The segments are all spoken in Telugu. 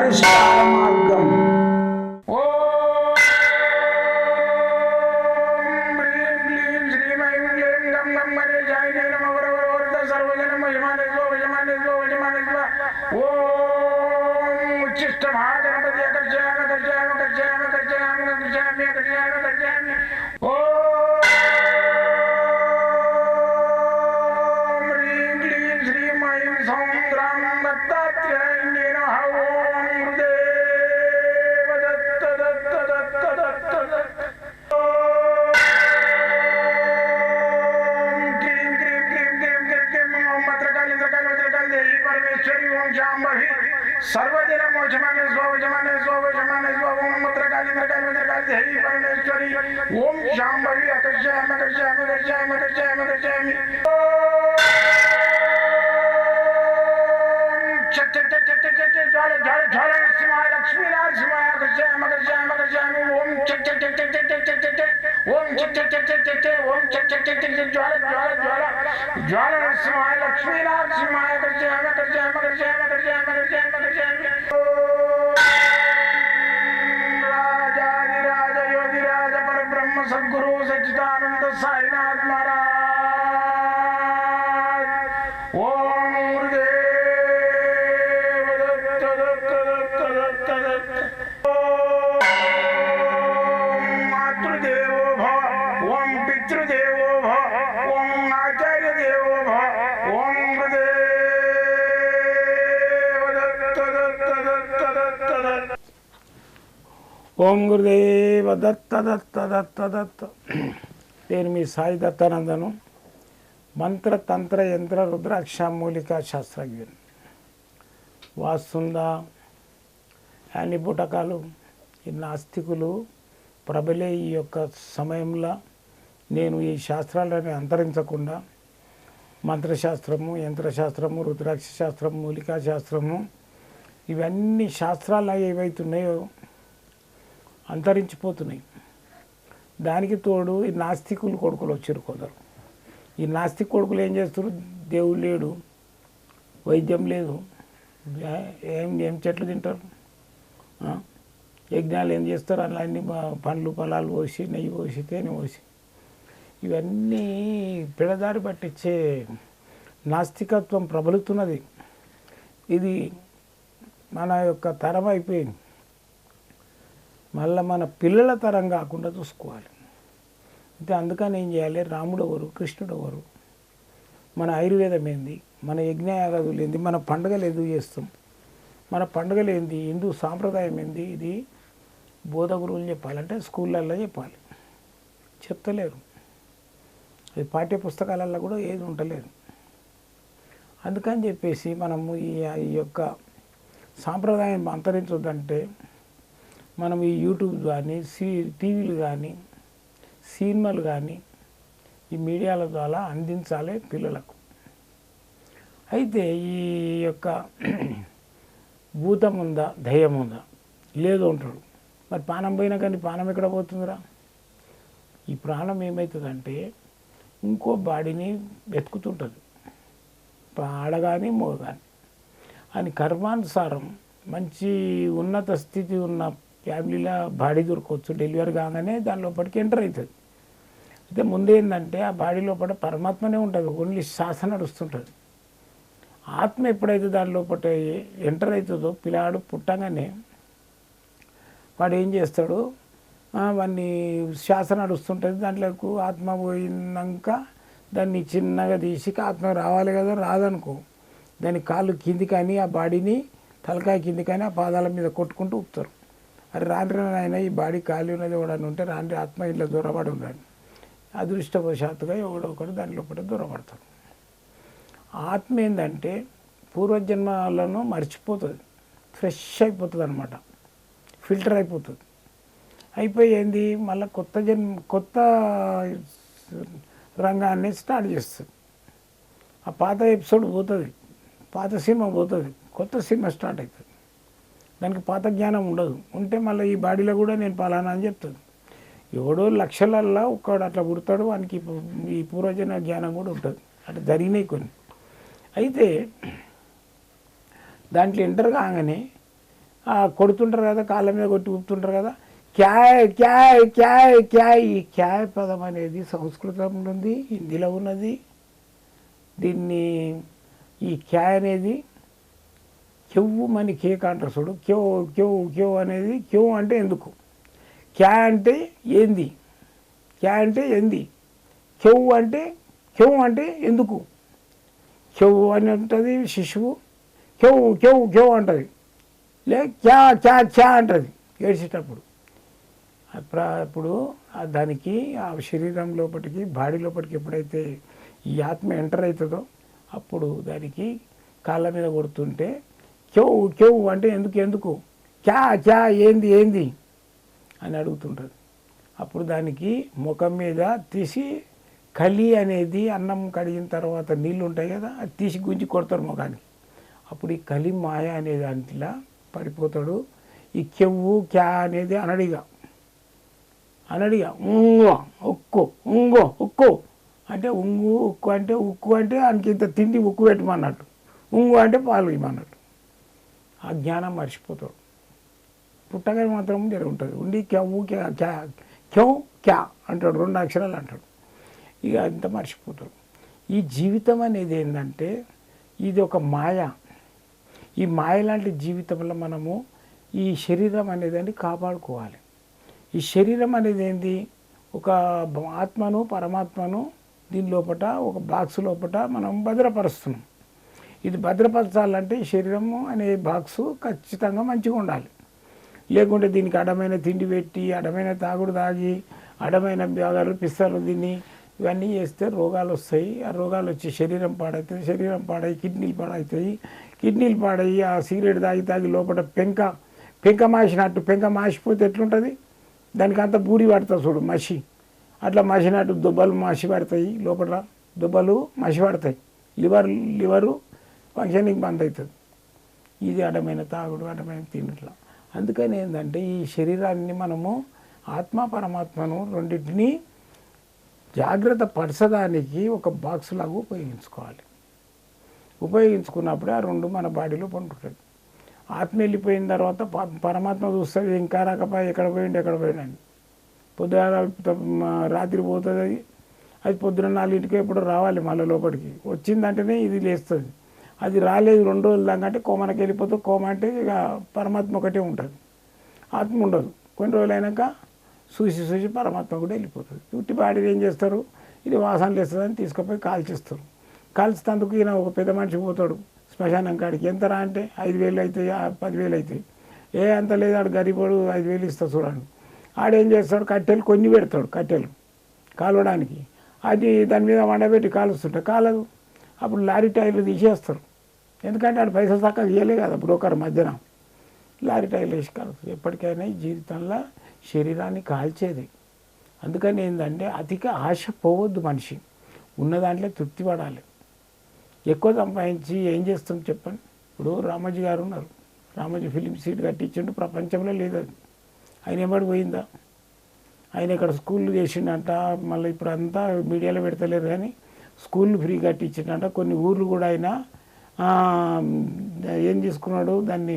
పరిష్కార మార్గం. सर्वदिन मोचमाने स्वजमाने स्वजमाने स्वम मत्रकाली मत्रकाली मत्रकाली देवी परमेश्वरी ओम शांभवी अकर्षयामि अकर्षयामि अकर्षयामि अकर्षयामि अकर्षयामि चट चट चट चट चट ज्वाल ज्वाल ज्वाल नरसिंहाय लक्ष्मी नरसिंहाय अकर्षयामि अकर्षयामि अकर्षयामि ओम चट चट चट चट चट चट चट ओम चट चट चट चट चट ओम चट चट चट चट ज्वाल ज्वाल ज्वाल ज्वाल नरसिंहाय लक्ष्मी नरसिंहाय अकर्षयामि अकर्षयामि अकर्षयामि अकर्षयामि अकर्षयामि अकर्षयामि राजाधिराज योगिराज परब्रह्म सद्गुरु सच्चिदानंद साईनाथ महाराज ओम गुरुदेव दत्त दत्त दत्त दत्त दत्त ओम मातृदेवो भव ओम पितृदेवो भव ओम आचार्य देवो भव ओम गुरुदेव दत्त दत्त दत्त दत्त दत्त ఓం గురుదేవ దత్త దత్త దత్త దత్త. నేను మీ సాయి దత్తానందను, మంత్ర తంత్ర యంత్ర రుద్రాక్ష మూలికా శాస్త్రజ్ఞుని. వాస్తుంద యాని బుటకాలు ఈ నాస్తికులు ప్రబలే ఈ యొక్క సమయంలో నేను ఈ శాస్త్రాలను అంతరించకుండా మంత్రశాస్త్రము, యంత్రశాస్త్రము, రుద్రాక్ష శాస్త్రము, మూలికా శాస్త్రము ఇవన్నీ శాస్త్రాలు ఏవైతున్నాయో అంతరించిపోతున్నాయి. దానికి తోడు ఈ నాస్తికులు కొడుకులు వచ్చారు కొందరు. ఈ నాస్తిక కొడుకులు ఏం చేస్తారు? దేవుడు లేడు, వైద్యం లేదు, ఏం చెట్లు తింటారు, యజ్ఞాలు ఏం చేస్తారు, అలా అన్ని పండ్లు పొలాలు పోసి నెయ్యి పోసి తేనె పోసి ఇవన్నీ పిడదారి పట్టించే నాస్తికత్వం ప్రబలుతున్నది. ఇది మన యొక్క తరం అయిపోయింది. మళ్ళీ మన పిల్లల తరం కాకుండా చూసుకోవాలి. అయితే అందుకని ఏం చేయాలి? రాముడు ఎవరు, కృష్ణుడు ఎవరు, మన ఆయుర్వేదం ఏంది, మన యజ్ఞయాగాదులు ఏంది, మన పండుగలు ఎందుకు చేస్తాం, మన పండుగలు ఏంది, హిందూ సాంప్రదాయం ఏంది, ఇది బోధ గురువులు చెప్పాలంటే స్కూళ్ళల్లో చెప్పాలి. చెప్తలేరు. అది పాఠ్య పుస్తకాలలో కూడా ఏది ఉంటలేదు. అందుకని చెప్పేసి మనము ఈ యొక్క సాంప్రదాయం అంతరించొద్దంటే మనం ఈ యూట్యూబ్ కానీ టీవీలు కానీ సినిమాలు కానీ ఈ మీడియాల ద్వారా అందించాలి పిల్లలకు. అయితే ఈ యొక్క భూతం ఉందా, దయ్యం ఉందా, లేదు అంటాడు. మరి ప్రాణం పోయినా కానీ ప్రాణం ఎక్కడ పోతుందిరా? ఈ ప్రాణం ఏమవుతుందంటే ఇంకో బాడీని వెతుకుతుంటుంది, ఆడ కానీ మగ కానీ. అని కర్మానుసారం మంచి ఉన్నత స్థితి ఉన్న ఫ్యామిలీలో బాడీ దొరకవచ్చు. డెలివరీ కాగానే దాని లోపలికి ఎంటర్ అవుతుంది. అయితే ముందేంటంటే ఆ బాడీ లోపల పరమాత్మనే ఉంటుంది, ఓన్లీ శ్వాస నడుస్తుంటుంది. ఆత్మ ఎప్పుడైతే దాని లోపల ఎంటర్ అవుతుందో పిల్లాడు పుట్టగానే వాడు ఏం చేస్తాడు? వాడిని శ్వాస నడుస్తుంటుంది, దాంట్లోకి ఆత్మ పోయినాక దాన్ని చిన్నగా తీసి ఆత్మ రావాలి కదా, రాదనుకో దాని కాళ్ళు కింది కానీ ఆ బాడీని తలకాయ కింది కానీ ఆ పాదాల మీద కొట్టుకుంటూ ఊపుతారు. అది రాండ్రి ఆయన ఈ బాడీ ఖాళీ ఉన్నది ఎవడని ఉంటే రాండ్రి ఆత్మ ఇట్లా దూరపడి ఉన్నాడు. అదృష్టవశాత్తుగా ఎవడో ఒకడు దాని లోపల దూరపడతాడు. ఆత్మ ఏంటంటే పూర్వజన్మలను మర్చిపోతుంది, ఫ్రెష్ అయిపోతుంది అనమాట, ఫిల్టర్ అయిపోతుంది. అయిపోయి ఏంది మళ్ళీ కొత్త రంగాన్ని స్టార్ట్ చేస్తుంది. ఆ పాత ఎపిసోడ్ పోతుంది, పాత సినిమా పోతుంది, కొత్త సినిమా స్టార్ట్ అవుతుంది. దానికి పాత జ్ఞానం ఉండదు. ఉంటే మళ్ళీ ఈ బాడీలో కూడా నేను పలానా అని చెప్తుంది. ఎవడో లక్షలల్లో ఒక్కడు అట్లా పుడతాడు, వానికి ఈ పూర్వజన్మ జ్ఞానం కూడా ఉంటుంది. అట్లా జరిగినాయి కొన్ని. అయితే దాంట్లో ఎంటర్ కాగానే కొడుతుంటారు కదా, కాళ్ళ మీద కొట్టి ఊపుతుంటారు కదా, క్యాయ్ క్యాయ్ క్యాయ్ క్యాయ్. ఈ క్యాయ్ పదం అనేది సంస్కృతంలో ఉంది, హిందీలో ఉన్నది. దీన్ని ఈ క్యాయ్ అనేది కెవ్వు మని కేక్ అంటారు చూడు, క్యో క్యో క్యో అనేది, క్యో అంటే ఎందుకు, క్యా అంటే ఏంది, క్యా అంటే ఏంది, కెవ్వు అంటే కెవ్వు అంటే ఎందుకు. కెవ్వు అని ఉంటుంది శిశువు, కెవ్వు కెవ్వు కెవ్వు అంటుంది, లే క్యా క్యా క్యా అంటుంది ఏడ్చేటప్పుడు. అప్పుడు దానికి ఆ శరీరం లోపలికి, బాడీ లోపలికి ఎప్పుడైతే ఈ ఆత్మ ఎంటర్ అవుతుందో అప్పుడు దానికి కాళ్ళ మీద కొడుతుంటే క్యవు క్యవు అంటే ఎందుకు ఎందుకు, క్యా క్యా ఏంది ఏంది అని అడుగుతుంటుంది. అప్పుడు దానికి ముఖం మీద తీసి కలి అనేది, అన్నం కడిగిన తర్వాత నీళ్ళు ఉంటాయి కదా, అది తీసి గుంజి కొడతారు ముఖానికి. అప్పుడు ఈ కలి మాయ అనే దాంట్లో పడిపోతాడు. ఈ కెవ్వు క్యా అనేది అనడిగా ఉంగో ఉక్కు, ఉంగో ఉక్కు అంటే ఉంగు, ఉక్కు అంటే ఉక్కు అంటే ఆయనకి ఇంత తిండి ఉక్కు పెట్టమన్నట్టు, ఉంగు అంటే పాలు ఇవ్వమన్నట్టు. ఆ జ్ఞానం మర్చిపోతాడు. పుట్టగానే మాత్రం జరుగుతుంది ఉండి కెవ్వు క్యా క్యా కెవ్ క్యా అంటాడు, 2 అక్షరాలు అంటాడు. ఇక అంత మర్చిపోతాడు. ఈ జీవితం అనేది ఏంటంటే ఇది ఒక మాయ. ఈ మాయ లాంటి జీవితంలో మనము ఈ శరీరం అనేదాన్ని కాపాడుకోవాలి. ఈ శరీరం అనేది ఏంది, ఒక ఆత్మను పరమాత్మను దీని లోపల ఒక బాక్స్ లోపల మనం భద్రపరుస్తున్నాం. ఇది భద్రపరచాలంటే ఈ శరీరము అనే బాక్సు ఖచ్చితంగా మంచిగా ఉండాలి. లేకుంటే దీనికి అడమైన తిండి పెట్టి, అడమైన తాగుడు తాగి, అడమైన బ్యాగాలు పిస్తాలు తిని ఇవన్నీ చేస్తే రోగాలు వస్తాయి. ఆ రోగాలు వచ్చి శరీరం పాడవుతుంది, శరీరం పాడై కిడ్నీలు పాడవుతాయి, కిడ్నీలు పాడయ్యి ఆ సిగరెట్ తాగి లోపల పెంక మాసినట్టు, పెంక మాసిపోతే ఎట్లుంటుంది, దానికి అంత బూడి పడుతుంది చూడు మసి, అట్లా మసినట్టు దుబ్బలు మసి పడతాయి, లోపల దుబ్బలు మసి పడతాయి, లివరు ఫంక్షనింగ్ బంద్ అవుతుంది. ఇది అడమైన తాగుడు, అడమైన తిండిట్లా. అందుకని ఏంటంటే ఈ శరీరాన్ని మనము ఆత్మ పరమాత్మను రెండింటినీ జాగ్రత్త పరచడానికి ఒక బాక్స్ లాగా ఉపయోగించుకోవాలి. ఉపయోగించుకున్నప్పుడే ఆ 2 మన బాడీలో పండుతుంది. ఆత్మ వెళ్ళిపోయిన తర్వాత పరమాత్మ చూస్తుంది, ఇంకా రాకపోయి ఎక్కడ పోయిండని. పొద్దున రాత్రి పోతుంది అది పొద్దున 4ంటికి ఎప్పుడు రావాలి మళ్ళీ లోపలికి. వచ్చిందంటేనే ఇది లేస్తుంది. అది రాలేదు 2 రోజుల దాకా అంటే కోమకి వెళ్ళిపోతుంది. కోమ అంటే ఇక పరమాత్మ ఒకటే ఉంటుంది, ఆత్మ ఉండదు. కొన్ని రోజులు అయినాక చూసి పరమాత్మ కూడా వెళ్ళిపోతుంది. ఉట్టి బాడీ ఏం చేస్తారు, ఇది వాసనలు వేస్తుందని తీసుకుపోయి కాల్చిస్తారు. కాల్చినందుకు ఈయన ఒక పెద్ద మనిషి పోతాడు శ్మశానం కాడికి. ఎంతరా అంటే 5,000 అవుతాయి, 10,000 అవుతాయి. అంత లేదు, ఆడు గరీబోడు 5,000 ఇస్తా చూడండి. ఆడేం చేస్తాడు, కట్టెలు కొన్ని పెడతాడు, కట్టెలు కాలవడానికి. అది దాని మీద వండబెట్టి కాలుస్తుంటే కాలదు. అప్పుడు లారీ టైర్లు తీసేస్తారు. ఎందుకంటే ఆడు పైసలు చక్కగా ఇవ్వలే కదా బ్రోకర్ మధ్యన. లారీ టైర్లు వేసి కాలుస్తుంది. ఎప్పటికైనా ఈ జీవితంలో శరీరాన్ని కాల్చేది. అందుకని ఏంటంటే అధిక ఆశ పోవద్దు. మనిషి ఉన్న దాంట్లో తృప్తి పడాలి. ఎక్కువ సంపాదించి ఏం చేస్తాం చెప్పండి. ఇప్పుడు రామోజీ గారు ఉన్నారు, రామోజీ ఫిలిం సీట్ కట్టించిండు, ప్రపంచంలో లేదు అది. ఆయన ఏమడి పోయిందా, ఆయన ఇక్కడ స్కూళ్ళు చేసిండంట. మళ్ళీ ఇప్పుడు అంతా మీడియాలో పెడతలేరు కానీ స్కూళ్ళు ఫ్రీ కట్టించిండంట. కొన్ని ఊర్లు కూడా ఆయన ఏం తీసుకున్నాడు, దాన్ని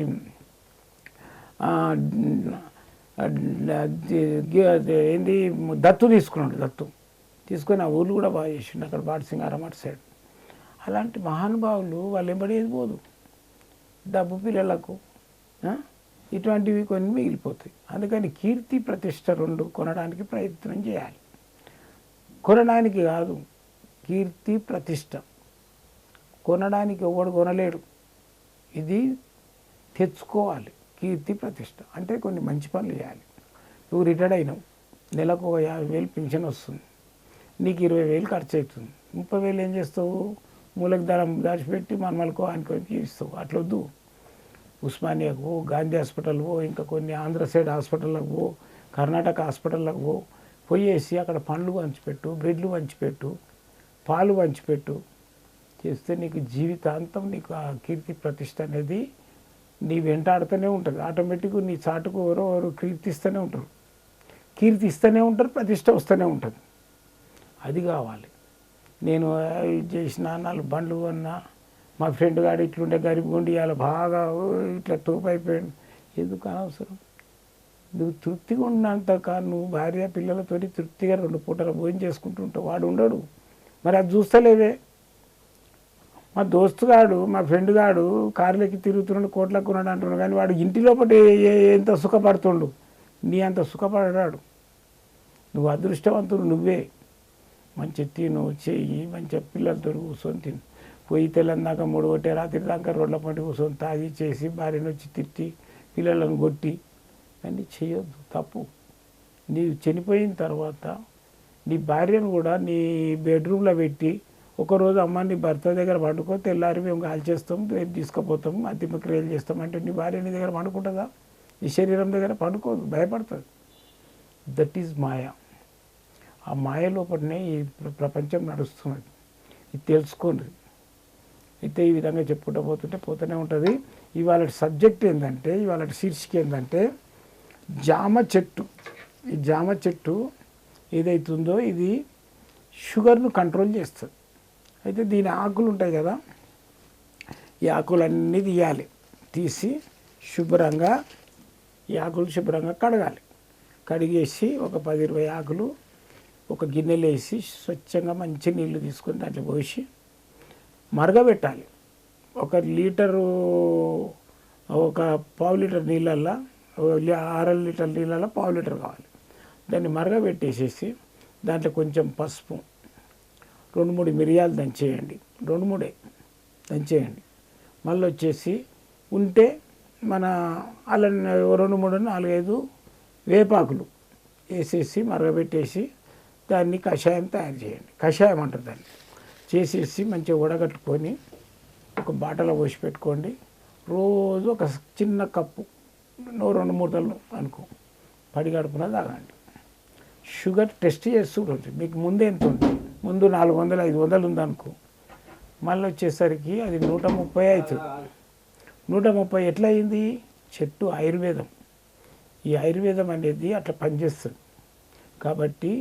ఏంది దత్తు తీసుకున్నాడు. దత్తు తీసుకొని ఆ ఊళ్ళు కూడా బాగా చేసిండు, అక్కడ బాటసింగారం అటు సైడ్. అలాంటి మహానుభావులు వాళ్ళు ఎంబడేది పోదు. డబ్బు పిల్లలకు ఇటువంటివి కొన్ని మిగిలిపోతాయి. అందుకని కీర్తి ప్రతిష్ట 2 కొనడానికి ప్రయత్నం చేయాలి. కొనడానికి కాదు, కీర్తి ప్రతిష్ట కొనడానికి ఎవడు కొనలేడు. ఇది తెచ్చుకోవాలి. కీర్తి ప్రతిష్ట అంటే కొన్ని మంచి పనులు చేయాలి. నువ్వు రిటైర్డ్ అయినావు, నెలకు ఒక 50,000 పెన్షన్ వస్తుంది, నీకు 20,000 ఖర్చు అవుతుంది. 30,000 ఏం చేస్తావు, మూలకి దారం దాచిపెట్టి మనమలకు ఆయనకి ఇస్తావు. అట్లొద్దు. ఉస్మానియాకు పో, గాంధీ హాస్పిటల్ పో, ఇంకా కొన్ని ఆంధ్ర సైడ్ హాస్పిటల్లకు పో, కర్ణాటక హాస్పిటల్లకు పోయేసి అక్కడ పండ్లు పంచిపెట్టు, బ్రెడ్లు పంచిపెట్టు, పాలు పంచిపెట్టు. చేస్తే నీకు జీవితాంతం నీకు ఆ కీర్తి ప్రతిష్ట అనేది నీ వెంటాడుతూనే ఉంటుంది. ఆటోమేటిక్గా నీ చాటుకు ఎవరో కీర్తిస్తూనే ఉంటారు, ప్రతిష్ట వస్తూనే ఉంటుంది. అది కావాలి. నేను చేసిన 4 బండ్లు కొన్నా, మా ఫ్రెండ్ గాడు ఇట్లుండే గరీబ్ గుండి ఇవాళ బాగా ఇట్లా తోపు అయిపోయాడు. ఎందుకు అనవసరం? నువ్వు తృప్తిగా ఉన్నంత నువ్వు భార్య పిల్లలతోటి తృప్తిగా 2 పూటల భోజనం చేసుకుంటుంటావు, వాడు ఉండడు. మరి అది చూస్తలేవే. మా దోస్తుగాడు, మా ఫ్రెండ్ గాడు కార్లెక్కి తిరుగుతున్నాడు, కోట్లకు కొన్నాడు అంటున్నాడు, కానీ వాడు ఇంటి లోపల ఎంత సుఖపడుతుండు, నీ అంత సుఖపడాడు. నువ్వు అదృష్టవంతుడు నువ్వే. మంచి తిను చెయ్యి, మంచిగా పిల్లలతో కూర్చొని తిను. పోయి తెల్లందాక 3 ఒకటే రాత్రి దాకా రోడ్ల పంట కూర్చొని తాగి చేసి భార్యను వచ్చి తిట్టి పిల్లలను కొట్టి అన్నీ చేయొద్దు, తప్పు. నీవు చనిపోయిన తర్వాత నీ భార్యను కూడా నీ బెడ్రూమ్లో పెట్టి ఒకరోజు అమ్మ నీ భర్త దగ్గర పండుకో, తెల్లారి మేము కాల్చేస్తాం, రేపు తీసుకుపోతాం, అంతిమ క్రియలు చేస్తాం అంటే నీ భార్య నీ దగ్గర పండుకుంటుందా? నీ శరీరం దగ్గర పండుకోదు, భయపడుతుంది. దట్ ఈజ్ మాయ. ఆ మాయ లోపలనే ఈ ప్రపంచం నడుస్తున్నది. ఇది తెలుసుకోండి. అయితే ఈ విధంగా చెప్పుకుంటూ పోతూనే ఉంటుంది. ఇవాళ సబ్జెక్ట్ ఏంటంటే, ఇవాళ శీర్షిక ఏంటంటే జామ చెట్టు. ఈ జామ చెట్టు ఏదైతుందో ఇది షుగర్ను కంట్రోల్ చేస్తుంది. అయితే దీని ఆకులు ఉంటాయి కదా, ఈ ఆకులన్నీ తీయాలి. తీసి శుభ్రంగా ఈ ఆకులు శుభ్రంగా కడగాలి. కడిగేసి ఒక 10-20 ఆకులు ఒక గిన్నెలో వేసి స్వచ్ఛంగా మంచి నీళ్లు తీసుకొని దాంట్లో పోసి మరగబెట్టాలి. 1 లీటరు, ఒక పావు లీటర్ నీళ్ళల్లో, 6 లీటర్ నీళ్ళల్లో పావు లీటర్ కావాలి. దాన్ని మరగబెట్టేసేసి దాంట్లో కొంచెం పసుపు, 2-3 మిరియాలు దంచేయండి, 2-3 దంచేయండి. మళ్ళీ వచ్చేసి ఉంటే మన అలా 2-3-4-5 వేపాకులు వేసేసి మరగబెట్టేసి దాన్ని కషాయం తయారు చేయండి. కషాయం అంటారు దాన్ని. చేసేసి మంచిగా వడగట్టుకొని ఒక బాటలో పోసి పెట్టుకోండి. రోజు ఒక చిన్న కప్పు 2 మూటలు అనుకో పడి గడుపున తాగండి. షుగర్ టెస్ట్ చేసి చూడండి. మీకు ముందు ఎంత ఉంది, ముందు 400-500 ఉందనుకో, మళ్ళీ వచ్చేసరికి అది 130 అవుతుంది. 130 ఎట్లా అయింది? చెట్టు ఆయుర్వేదం. ఈ ఆయుర్వేదం అనేది అట్లా పనిచేస్తుంది. కాబట్టి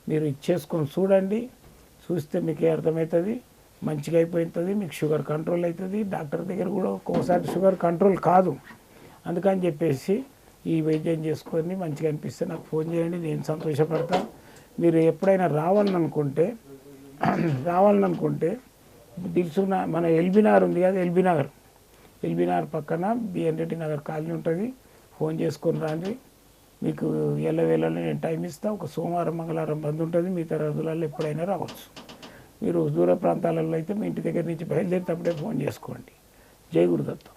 మీరు ఇచ్చేసుకొని చూడండి. చూస్తే మీకే అర్థమవుతుంది, మంచిగా అయిపోతుంది, మీకు షుగర్ కంట్రోల్ అవుతుంది. డాక్టర్ దగ్గర కూడా ఒక్కోసారి షుగర్ కంట్రోల్ కాదు. అందుకని చెప్పేసి ఈ వైద్యం చేసుకొని మంచిగా అనిపిస్తే నాకు ఫోన్ చేయండి, నేను సంతోషపడతా. మీరు ఎప్పుడైనా రావాలనుకుంటే దిల్సుఖ్ మన ఎల్బీనగర్ ఉంది కదా, ఎల్బీనగర్ పక్కన బిఎన్ రెడ్డి నగర్ కాలనీ ఉంటుంది. ఫోన్ చేసుకొని రండి. మీకు ఎల్లవేళలో నేను టైం ఇస్తాను. ఒక సోమవారం మంగళవారం బంద్ ఉంటుంది, మిగతా రోజులలో ఎప్పుడైనా రావచ్చు. మీరు దూర ప్రాంతాలలో అయితే మీ ఇంటి దగ్గర నుంచి బయలుదేరేటప్పుడే ఫోన్ చేసుకోండి. జై గురుదత్త.